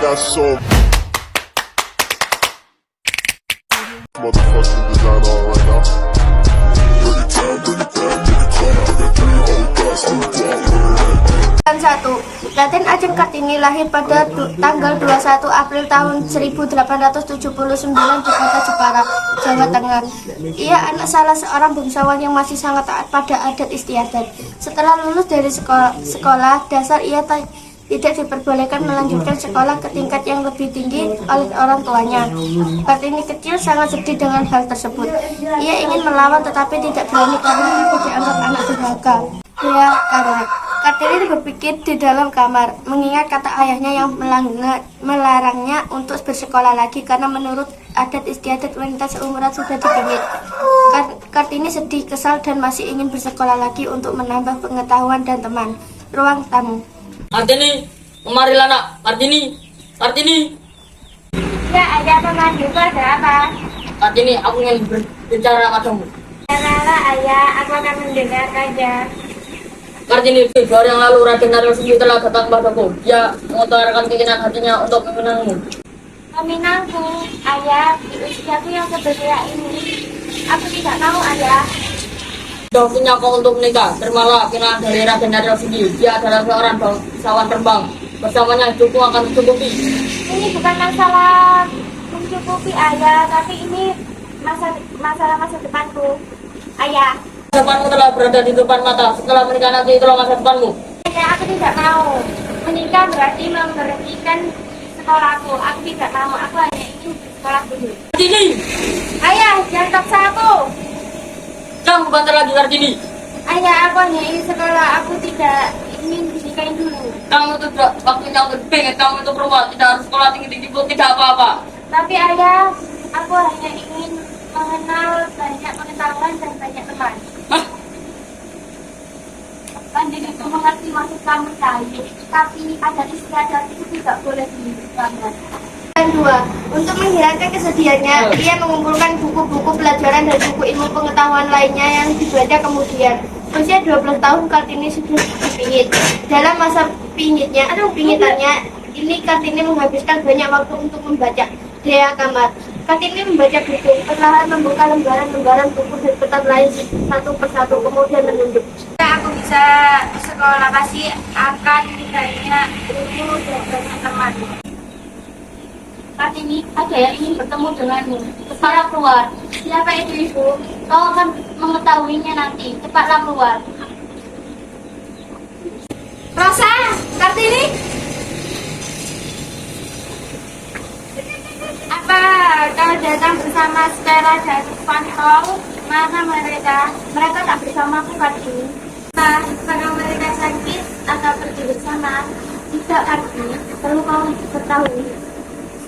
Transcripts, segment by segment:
got so motherfucking design on right now. Bring it down, bring it down, make it clap, make it clap, Satu, Raden Ajeng Kartini lahir pada tanggal 21 April tahun 1879 di kota Jepara, Jawa Tengah. Ia anak salah seorang bangsawan yang masih sangat taat pada adat istiadat. Setelah lulus dari sekolah dasar, ia tidak diperbolehkan melanjutkan sekolah ke tingkat yang lebih tinggi oleh orang tuanya. Kartini kecil sangat sedih dengan hal tersebut. Ia ingin melawan tetapi tidak berani karena takut dianggap anak durhaka. Dia kamar. Kartini berpikir di dalam kamar, mengingat kata ayahnya yang melarangnya untuk bersekolah lagi karena menurut adat istiadat wanita seumuran sudah dibingit. Kartini sedih, kesal, dan masih ingin bersekolah lagi untuk menambah pengetahuan dan teman. Ruang tamu. Kartini, kemarilah nak. Kartini, Kartini. Ya, ayah memanggilku, ada apa? Kartini, aku ingin berbicara padamu. Janganlah ayah, aku akan mendengar saja. Kartini, 2 hari yang lalu Raden Narasumi telah datang padaku. Dia mengutarakan keinginan hatinya untuk meminangmu. Meminangku, ayah, di usiaku yang sebenarnya ini. Aku tidak mau, ayah. Sudah waktunya kau untuk menikah. Terimalah keinginan dari Raden Narasumi. Dia adalah seorang bangsawan terbang. Bersamanya hidupmu akan tercukupi. Ini bukan masalah mencukupi, ayah, tapi ini masalah masa depanku, ayah. Masa depanmu telah berada di depan mata. Setelah menikah nanti itulah masa depanmu. Ayah, aku tidak mau. Menikah berarti memberhentikan sekolahku. Aku tidak mau. Aku hanya ingin sekolah dulu. Kartini, Ayah, jangan paksa aku. jangan bantar lagi Kartini. Ayah, aku hanya ingin sekolah. Aku tidak ingin dinikahin dulu. Kamu itu tidak waktunya untuk pengen. Kamu itu perempuan, tidak harus sekolah tinggi-tinggi pun tidak apa-apa. Tapi ayah, aku hanya ingin mengenal banyak pengetahuan dan banyak teman. Hah? Pandai itu mengerti maksud kamu tadi, tapi adat istiadat itu tidak boleh dilanggar. Dan 2. Untuk menghilangkan kesedihannya, ia mengumpulkan buku-buku pelajaran dan buku ilmu pengetahuan lainnya yang dibaca kemudian. Usia 12 tahun Kartini sudah dipingit. Dalam masa pingitannya, ini Kartini menghabiskan banyak waktu untuk membaca. Dia kamar. Kartini membaca buku, perlahan membuka lembaran-lembaran buku dan kertas lain satu persatu, kemudian menunduk. Aku bisa sekolah pasti akan banyak ilmu dan banyak teman. Kartini, ada yang ingin bertemu denganmu. Cepatlah keluar. Siapa itu, Ibu? Kau akan mengetahuinya nanti. Cepatlah keluar. Rosa, Kartini. Apa kau datang bersama Stella dan Pantol? Mana mereka? Mereka tak bersamaku, Kartini. Karena mereka sakit atau pergi bersama? Tidak, Kartini. Perlu kau ketahui.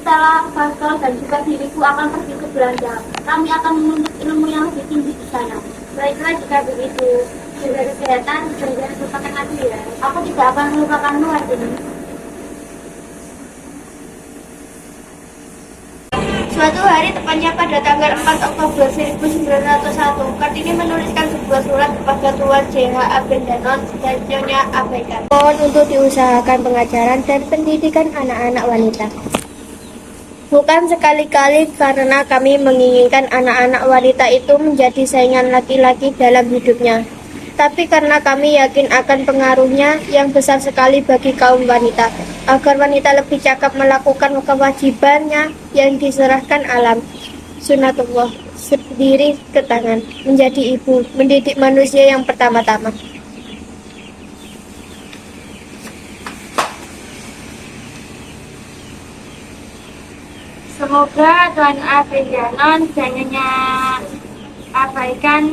Stella, Pantol, dan juga diriku akan pergi ke Belanda. Kami akan menuntut ilmu yang lebih tinggi di sana. Baiklah jika begitu. Jaga kesehatan, jangan lupakan lagi ya. Aku tidak akan melupakanmu, Kartini. Suatu hari, tepatnya pada tanggal 4 Oktober 1901, Kartini menuliskan sebuah surat kepada Tuan J.H. Abendanon dan Nyonya Abaikan. Mohon untuk diusahakan pengajaran dan pendidikan anak-anak wanita. Bukan sekali-kali karena kami menginginkan anak-anak wanita itu menjadi saingan laki-laki dalam hidupnya, tapi karena kami yakin akan pengaruhnya yang besar sekali bagi kaum wanita, agar wanita lebih cakap melakukan kewajibannya yang diserahkan alam sunatullah sendiri ke tangan, menjadi ibu, mendidik manusia yang pertama-tama. Semoga Tuan Abendanon dan Nyonya Abaikan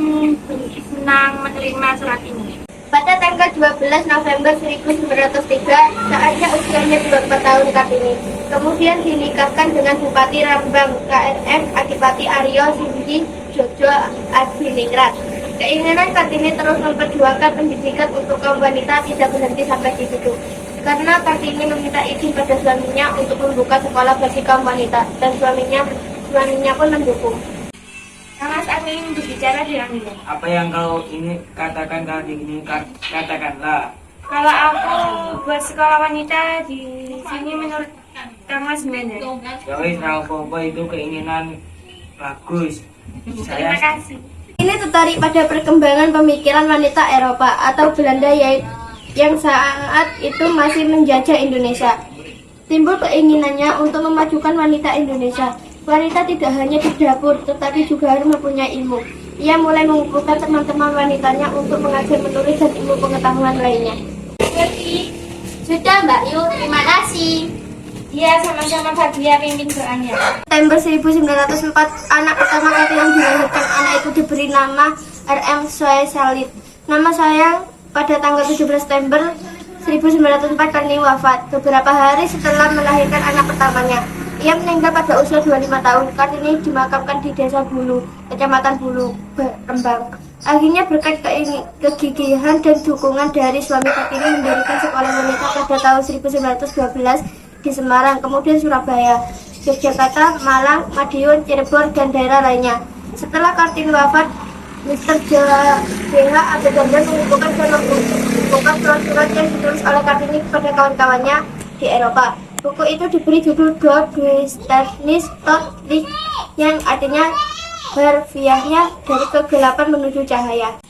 senang menerima surat ini. Pada tanggal 12 November 1903, saatnya usianya 24 tahun Kartini. Kemudian dinikahkan dengan Bupati Rembang KNF Adipati Aryo Singgi Jojo Adiningrat. Keinginan Kartini terus memperjuangkan pendidikan untuk kaum wanita tidak berhenti sampai di situ. Karena Kartini meminta izin pada suaminya untuk membuka sekolah bagi kaum wanita, dan suaminya pun mendukung. Mas, aku ingin berbicara denganmu. Apa yang kau ini katakan kali ini, katakanlah. Kalau aku buat sekolah wanita di sini menurut Mas Mene. Ya wis ra apa-apa, itu keinginan bagus. Terima kasih. Ini tertarik pada perkembangan pemikiran wanita Eropa atau Belanda yang saat itu masih menjajah Indonesia. Timbul keinginannya untuk memajukan wanita Indonesia. Wanita tidak hanya di dapur, tetapi juga harus mempunyai ilmu. Ia mulai mengumpulkan teman-teman wanitanya untuk mengajar menulis dan ilmu pengetahuan lainnya. Sudah Mbak Yu, terima kasih. Iya, sama-sama Fabia pimpin doanya. September 1904, anak pertama kali yang dilahirkan anak itu diberi nama R.M. Soesalit. Nama sayang pada tanggal 17 September 1904 Kartini wafat. Beberapa hari setelah melahirkan anak pertamanya, ia meninggal pada usia 25 tahun. Kartini dimakamkan di Desa Bulu, Kecamatan Bulu, Rembang. Akhirnya berkat kegigihan dan dukungan dari suami Kartini mendirikan sekolah wanita pada tahun 1912 di Semarang, kemudian Surabaya, Yogyakarta, Malang, Madiun, Cirebon, dan daerah lainnya. Setelah Kartini wafat, Mr. J.H. Abedandan mengumpulkan surat-surat yang ditulis oleh Kartini kepada kawan-kawannya di Eropa. Buku itu diberi judul Do Duisternis Tot Licht, yang artinya harfiahnya dari kegelapan menuju cahaya.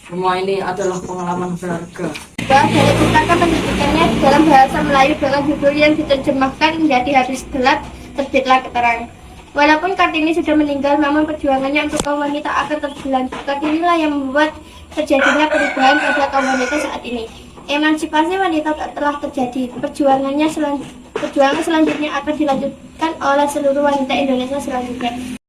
Semua ini adalah pengalaman berharga. Dari pustaka pendidikannya dalam bahasa Melayu dengan judul yang diterjemahkan menjadi Hadis Gelap, terbitlah Keterangan. Walaupun Kartini sudah meninggal, namun perjuangannya untuk kaum wanita akan terus berlanjut. Kartini lah yang membuat terjadinya perubahan pada kaum wanita saat ini. Emansipasi wanita telah terjadi. Perjuangan selanjutnya akan dilanjutkan oleh seluruh wanita Indonesia selanjutnya.